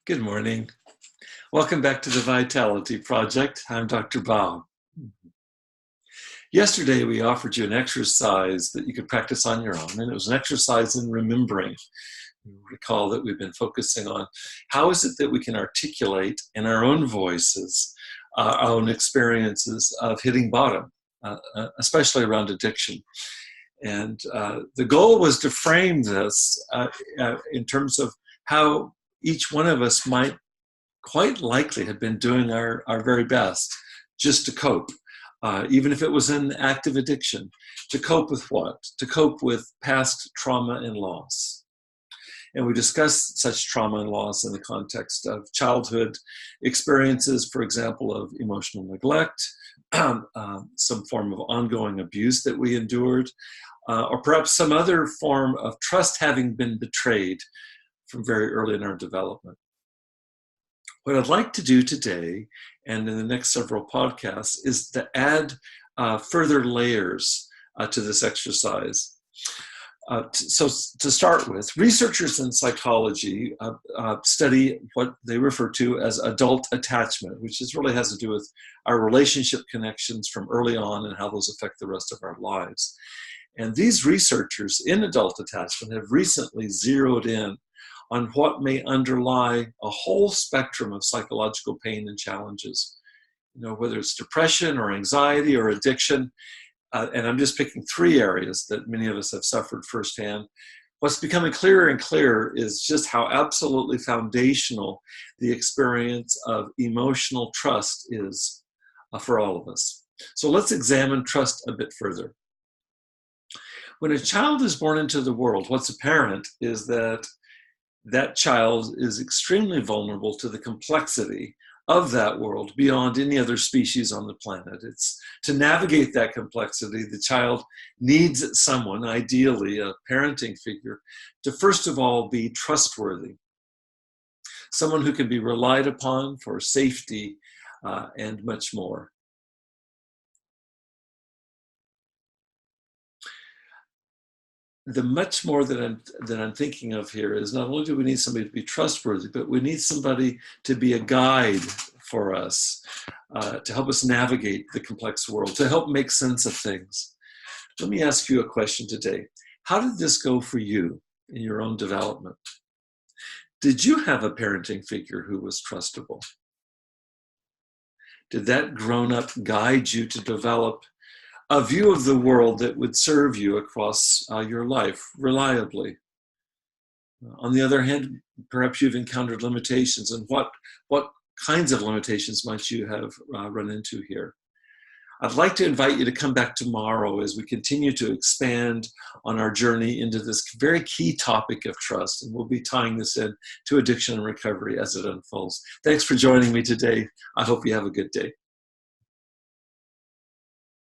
Good morning. Welcome back to the Vitality Project. I'm Dr. Bob. Yesterday, we offered you an exercise that you could practice on your own, and it was an exercise in remembering. You recall that we've been focusing on how is it that we can articulate in our own voices our own experiences of hitting bottom, especially around addiction. And the goal was to frame this in terms of how each one of us might quite likely have been doing our very best just to cope, even if it was an active addiction. To cope with what? To cope with past trauma and loss. And we discussed such trauma and loss in the context of childhood experiences, for example, of emotional neglect, some form of ongoing abuse that we endured, or perhaps some other form of trust having been betrayed from very early in our development. What I'd like to do today, and in the next several podcasts, is to add further layers to this exercise. So to start with, researchers in psychology study what they refer to as adult attachment, which really has to do with our relationship connections from early on and how those affect the rest of our lives. And these researchers in adult attachment have recently zeroed in on what may underlie a whole spectrum of psychological pain and challenges, whether it's depression or anxiety or addiction. And I'm just picking three areas that many of us have suffered firsthand. What's becoming clearer and clearer is just how absolutely foundational the experience of emotional trust is for all of us. So let's examine trust a bit further. When a child is born into the world, what's apparent is that that child is extremely vulnerable to the complexity of that world beyond any other species on the planet. It's to navigate that complexity, the child needs someone, ideally a parenting figure, to first of all be trustworthy, someone who can be relied upon for safety and much more. The much more that I'm thinking of here is not only do we need somebody to be trustworthy, but we need somebody to be a guide for us, to help us navigate the complex world, to help make sense of things. Let me ask you a question today. How did this go for you in your own development? Did you have a parenting figure who was trustable? Did that grown-up guide you to develop a view of the world that would serve you across your life reliably? On the other hand, perhaps you've encountered limitations, and what kinds of limitations might you have run into here? I'd like to invite you to come back tomorrow as we continue to expand on our journey into this very key topic of trust, and we'll be tying this in to addiction and recovery as it unfolds. Thanks for joining me today. I hope you have a good day.